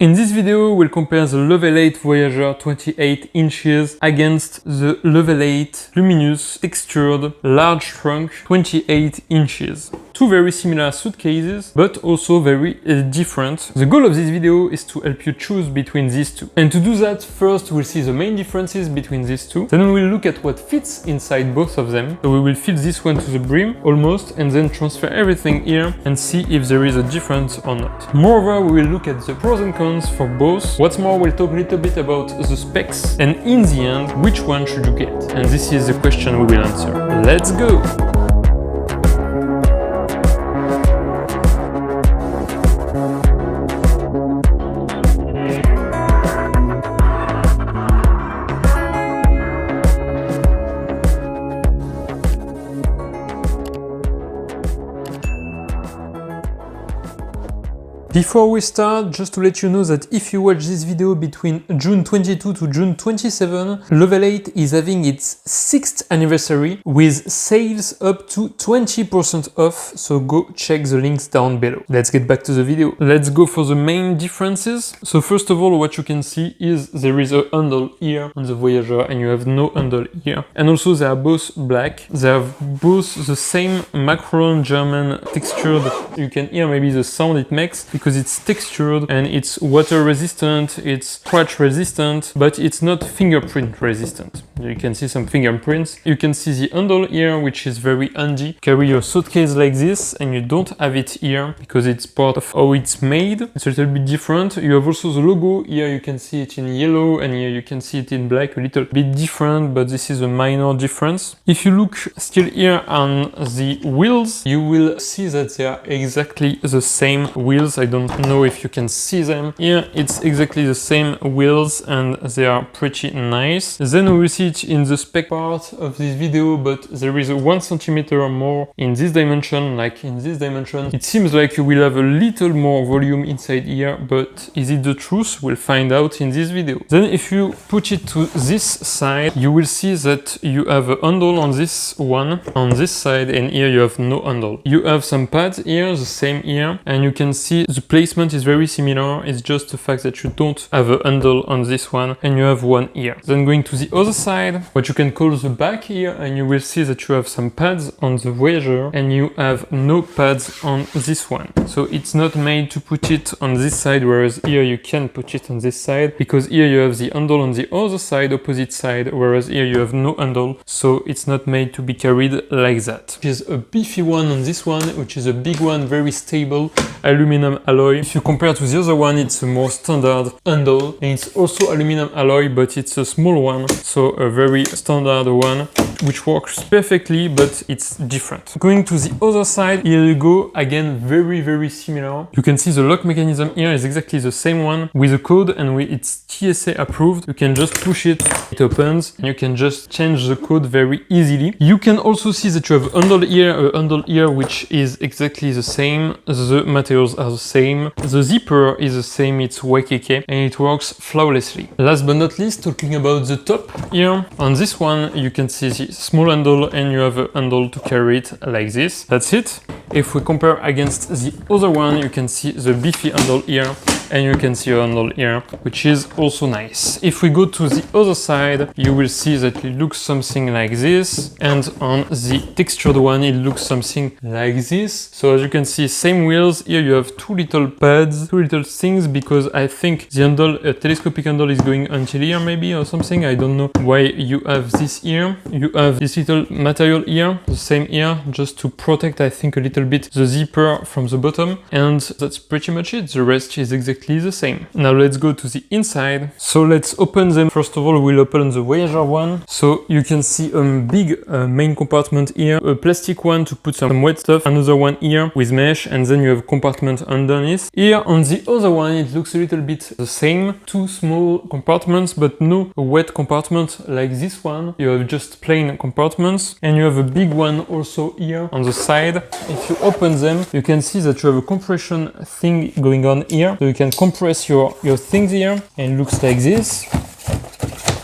In this video, we'll compare the Level 8 Voyageur 28 inches against the Level 8 Luminous Textured Large Trunk 28 inches. Two very similar suitcases, but also very different. The goal of this video is to help you choose between these two. And to do that, first we'll see the main differences between these two. Then we will look at what fits inside both of them. So we will fit this one to the brim, almost, and then transfer everything here and see if there is a difference or not. Moreover, we will look at the pros and cons for both. What's more, we'll talk a little bit about the specs, and in the end, which one should you get? And this is the question we will answer. Let's go! Before we start, just to let you know that if you watch this video between June 22 to June 27, Level 8 is having its 6th anniversary with sales up to 20% off, so go check the links down below. Let's get back to the video. Let's go for the main differences. So first of all, what you can see is there is a handle here on the Voyageur and you have no handle here. And also they are both black. They have both the same Macron German texture that you can hear maybe the sound it makes, because it's textured and it's water resistant, it's scratch resistant, but it's not fingerprint resistant. You can see some fingerprints. You can see the handle here, which is very handy. Carry your suitcase like this and you don't have it here because it's part of how it's made. It's a little bit different. You have also the logo here. You can see it in yellow and here you can see it in black, a little bit different, but this is a minor difference. If you look still here on the wheels, you will see that they are exactly the same wheels. I don't know if you can see them. Here it's exactly the same wheels and they are pretty nice. Then we will see it in the spec part of this video, but there is a 1 centimeter more in this dimension, like in this dimension. It seems like you will have a little more volume inside here, but is it the truth? We'll find out in this video. Then if you put it to this side, you will see that you have a handle on this one, on this side, and here you have no handle. You have some pads here, the same here, and you can see the placement is very similar. It's just the fact that you don't have a handle on this one and you have one here. Then going to the other side, what you can call the back here, and you will see that you have some pads on the Voyageur and you have no pads on this one. So it's not made to put it on this side, whereas here you can put it on this side, because here you have the handle on the other side, opposite side, whereas here you have no handle. So it's not made to be carried like that. There's a beefy one on this one, which is a big one, very stable, aluminum alloy. If you compare to the other one, it's a more standard handle, and it's also aluminum alloy, but it's a small one, so a very standard one, which works perfectly, but it's different. Going to the other side, here you go, again, very similar. You can see the lock mechanism here is exactly the same one, with a code, and it's TSA approved. You can just push it, it opens, and you can just change the code very easily. You can also see that you have a handle here, which is exactly the same. The materials are the same. The zipper is the same, it's YKK, and it works flawlessly. Last but not least, talking about the top here, on this one, you can see the small handle and you have a handle to carry it like this. That's it. If we compare against the other one, you can see the beefy handle here and you can see a handle here, which is also nice. If we go to the other side, you will see that it looks something like this, and on the textured one, it looks something like this. So as you can see, same wheels. Here you have two little pads, two little things, because I think the handle, a telescopic handle, is going until here maybe or something. I don't know why you have this here. You have this little material here, the same here, just to protect, I think, a little bit the zipper from the bottom, and that's pretty much it. The rest is exactly the same. Now let's go to the inside. So let's open them. First of all, we'll open the Voyageur one. So you can see a big main compartment here, a plastic one to put some wet stuff, another one here with mesh, and then you have a compartment underneath. Here on the other one, it looks a little bit the same. Two small compartments, but no wet compartment like this one. You have just plain compartments, and you have a big one also here on the side. If you open them, you can see that you have a compression thing going on here. So you can compress your things here, and it looks like this.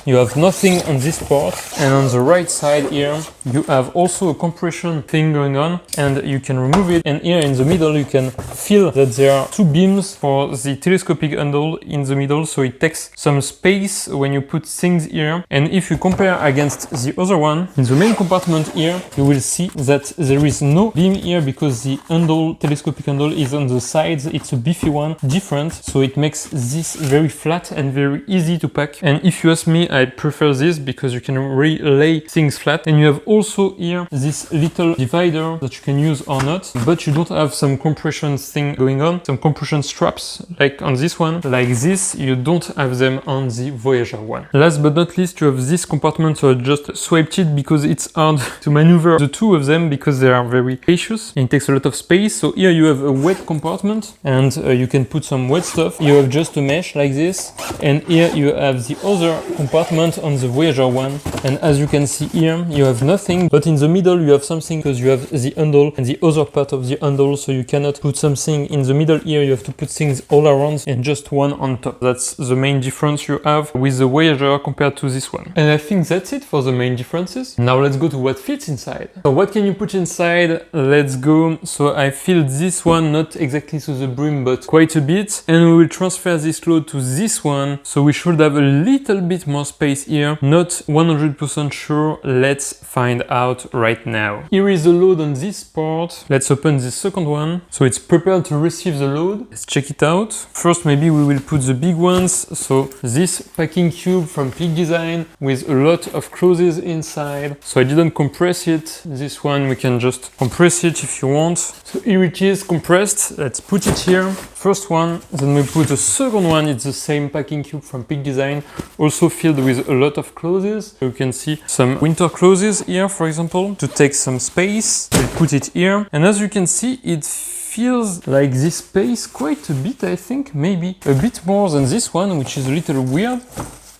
You have nothing on this part, and on the right side here you have also a compression thing going on, and you can remove it. And here in the middle, you can feel that there are two beams for the telescopic handle in the middle, so it takes some space when you put things here. And if you compare against the other one, in the main compartment here, you will see that there is no beam here because the handle, telescopic handle, is on the sides. It's a beefy one, different, so it makes this very flat and very easy to pack. And if you ask me, I prefer this because you can really lay things flat. And you have also here this little divider that you can use or not, but you don't have some compression thing going on, some compression straps like on this one. Like this, you don't have them on the Voyageur one. Last but not least, you have this compartment, so I just swiped it because it's hard to maneuver the two of them because they are very spacious and it takes a lot of space. So here you have a wet compartment, and you can put some wet stuff. You have just a mesh like this, and here you have the other compartment on the Voyageur one, and as you can see here, you have nothing, but in the middle you have something because you have the handle and the other part of the handle, so you cannot put something in the middle here. You have to put things all around and just one on top. That's the main difference you have with the Voyageur compared to this one. And I think that's it for the main differences. Now let's go to what fits inside. So what can you put inside? Let's go. So I filled this one not exactly to the brim, but quite a bit, and we will transfer this load to this one, so we should have a little bit more space here. Not 100% sure. Let's find out right now. Here is the load on this part. Let's open the second one. So it's prepared to receive the load. Let's check it out. First, maybe we will put the big ones. So this packing cube from Peak Design with a lot of clothes inside. So I didn't compress it. This one, we can just compress it if you want. So here it is compressed. Let's put it here. First one, then we put the second one. It's the same packing cube from Peak Design, also filled with a lot of clothes. So you can see some winter clothes here, for example, to take some space. We'll put it here, and as you can see, it feels like this space quite a bit, I think, maybe a bit more than this one, which is a little weird.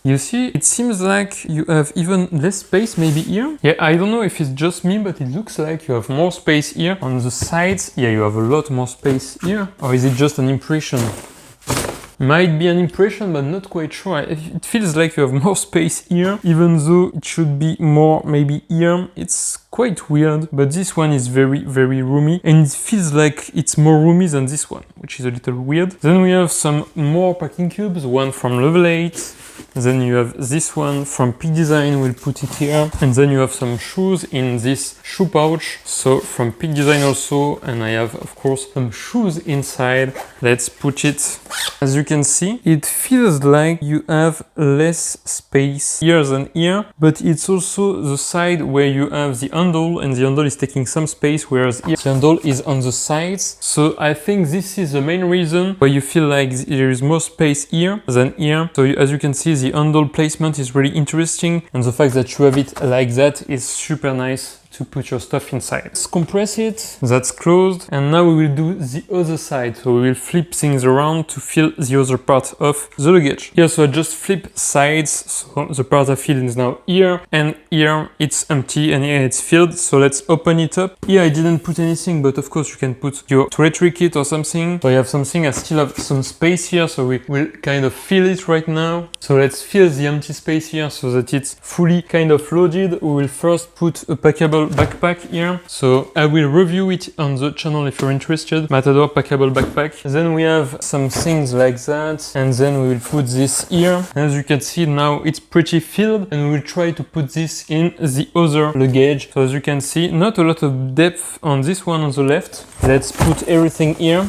You see, it seems like you have even less space maybe here. Yeah, I don't know if it's just me, but it looks like you have more space here. On the sides, yeah, you have a lot more space here. Or is it just an impression? Might be an impression, but not quite sure. It feels like you have more space here, even though it should be more maybe here. It's quite weird, but this one is very, very roomy, and it feels like it's more roomy than this one, which is a little weird. Then we have some more packing cubes, one from Level 8. Then you have this one from Peak Design, we'll put it here. And then you have some shoes in this shoe pouch, so from Peak Design also. And I have, of course, some shoes inside. Let's put it. As you can see, it feels like you have less space here than here, but it's also the side where you have the handle, and the handle is taking some space, whereas here the handle is on the sides. So I think this is the main reason why you feel like there is more space here than here. So as you can see, the handle placement is really interesting, and the fact that you have it like that is super nice to put your stuff inside. Let's compress it. That's closed. And now we will do the other side. So we will flip things around to fill the other part of the luggage. Here, so I just flip sides. So the part I filled is now here, and here it's empty, and here it's filled. So let's open it up. Here I didn't put anything, but of course you can put your toiletry kit or something. So I have something. I still have some space here, so we will kind of fill it right now. So let's fill the empty space here so that it's fully kind of loaded. We will first put a packable backpack here, so I will review it on the channel if you're interested. Matador packable backpack. Then we have some things like that, and then we will put this here. As you can see, now it's pretty filled, and we will try to put this in the other luggage. So as you can see, not a lot of depth on this one on the left. Let's put everything here.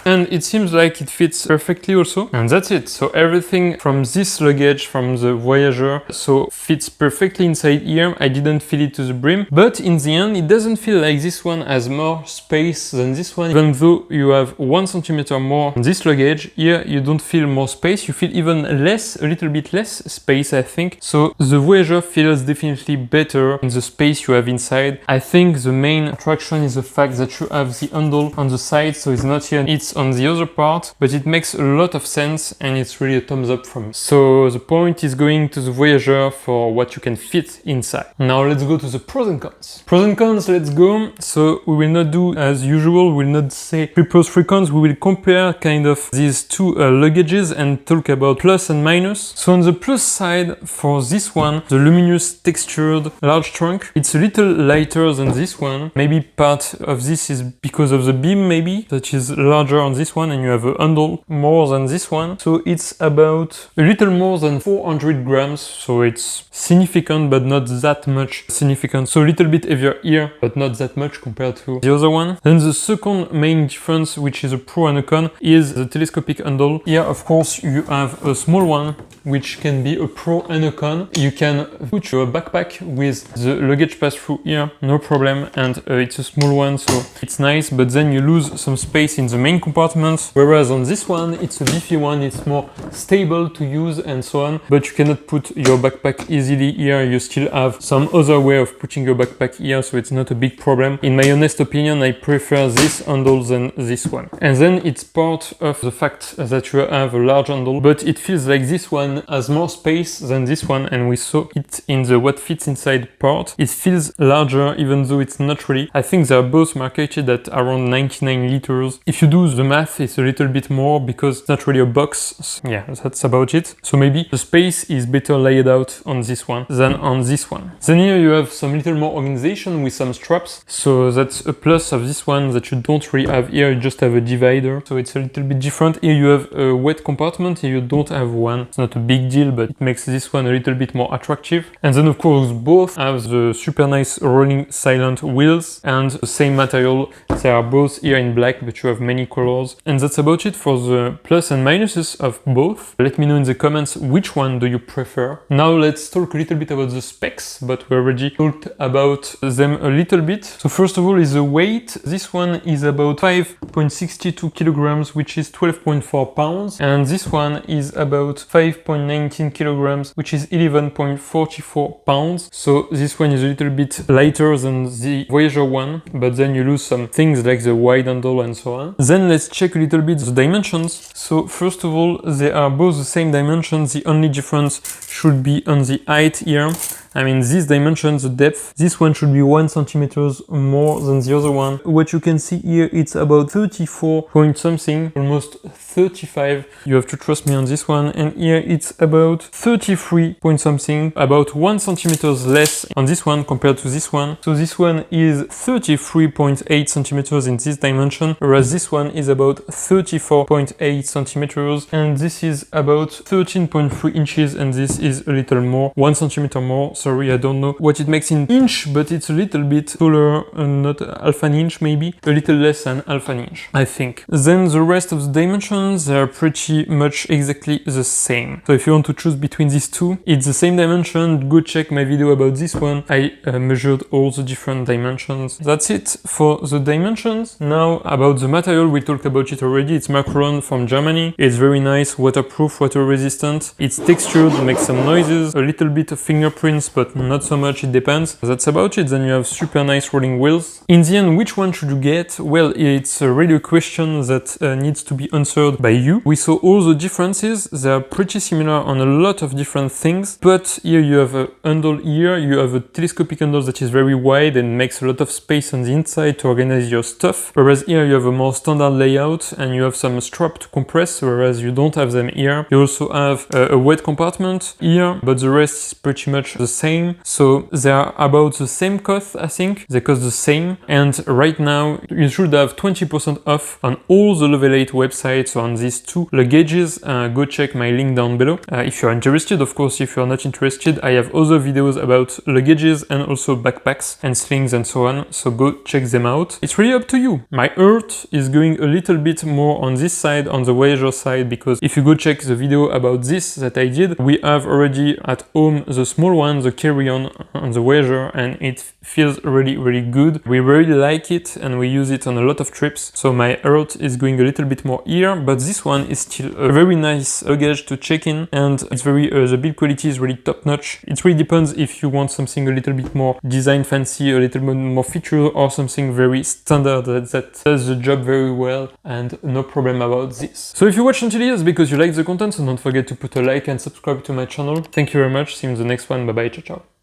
And it seems like it fits perfectly also. And that's it. So everything from this luggage, from the Voyageur, so fits perfectly inside here. I didn't fill it to the brim, but in the end, it doesn't feel like this one has more space than this one. Even though you have 1 centimeter more on this luggage, here you don't feel more space. You feel even less, a little bit less space, I think. So the Voyageur feels definitely better in the space you have inside. I think the main attraction is the fact that you have the handle on the side, so it's not here, it's on the other part, but it makes a lot of sense and it's really a thumbs up from me. So the point is going to the Voyageur for what you can fit inside. Now let's go to the pros and cons. Pros and cons, let's go. So we will not do as usual, we will not say 3 pros, 3 cons, we will compare kind of these two luggages and talk about plus and minus. So on the plus side, for this one, the Luminous Textured large trunk, it's a little lighter than this one. Maybe part of this is because of the beam, maybe, that is larger on this one, and you have a handle more than this one. So it's about a little more than 400 grams, so it's significant but not that much significant. So a little bit heavier here, but not that much compared to the other one. Then the second main difference, which is a pro and a con, is the telescopic handle. Here, of course, you have a small one, which can be a pro and a con. You can put your backpack with the luggage pass-through here, no problem, and it's a small one, so it's nice, but then you lose some space in the main compartment, whereas on this one, it's a beefy one, it's more stable to use and so on, but you cannot put your backpack easily here. You still have some other way of putting your backpack here, so it's not a big problem. In my honest opinion, I prefer this handle than this one. And then it's part of the fact that you have a large handle, but it feels like this one has more space than this one, and we saw it in the what fits inside part. It feels larger even though it's not really. I think they are both marketed at around 99 liters. If you do the math, it's a little bit more because it's not really a box. Yeah, that's about it. So maybe the space is better laid out on this one than on this one. Then here you have some little more organization with some straps. So that's a plus of this one that you don't really have here. You just have a divider. So it's a little bit different. Here you have a wet compartment. Here you don't have one. It's not a big deal, but it makes this one a little bit more attractive. And then of course both have the super nice rolling silent wheels and the same material. They are both here in black, but you have many colors. And that's about it for the plus and minuses of both. Let me know in the comments which one do you prefer. Now let's talk a little bit about the specs, but we already talked about them a little bit. So first of all is the weight. This one is about 5.62 kilograms, which is 12.4 pounds. And this one is about 5.19 kilograms, which is 11.44 pounds. So this one is a little bit lighter than the Voyageur one, but then you lose some things like the wide handle and so on. Then let's check a little bit the dimensions. So first of all, they are both the same dimensions. The only difference should be on the height here. I mean, this dimension, the depth, this one should be 1 centimeters more than the other one. What you can see here, it's about 34 point something, almost 35. You have to trust me on this one. And here it's about 33 point something, about 1 centimeters less on this one compared to this one. So this one is 33.8 centimeters in this dimension, whereas this one is about 34.8 centimeters. And this is about 13.3 inches, and this is a little more, 1 centimeter more. Sorry, I don't know what it makes in inch, but it's a little bit taller, not half an inch maybe, a little less than half an inch, I think. Then the rest of the dimensions, they are pretty much exactly the same. So if you want to choose between these two, it's the same dimension. Go check my video about this one. I measured all the different dimensions. That's it for the dimensions. Now about the material, we talked about it already. It's Macron from Germany. It's very nice, waterproof, water resistant. It's textured, makes some noises, a little bit of fingerprints, but not so much, it depends. That's about it. Then you have super nice rolling wheels. In the end, which one should you get? Well, it's really a question that needs to be answered by you. We saw all the differences. They are pretty similar on a lot of different things, but here you have a handle here, you have a telescopic handle that is very wide and makes a lot of space on the inside to organize your stuff, whereas here you have a more standard layout and you have some strap to compress, whereas you don't have them here. You also have a wet compartment here, but the rest is pretty much the same. So they are about the same cost, I think. They cost the same, and right now you should have 20% off on all the Level 8 websites on these two luggages. Go check my link down below if you're interested. Of course, if you're not interested, I have other videos about luggages and also backpacks and slings and so on, so go check them out. It's really up to you. My heart is going a little bit more on this side, on the Voyageur side, because if you go check the video about this that I did, we have already at home the small one, the carry-on on the Voyageur, and it feels really good. We really like it and we use it on a lot of trips, so my heart is going a little bit more here, but this one is still a very nice luggage to check in, and it's very the build quality is really top notch. It really depends if you want something a little bit more design fancy, a little bit more feature, or something very standard that does the job very well, and no problem about this. So if you watched until here, it's because you like the content, so don't forget to put a like and subscribe to my channel. Thank you very much, see you in the next one, bye bye, ciao ciao.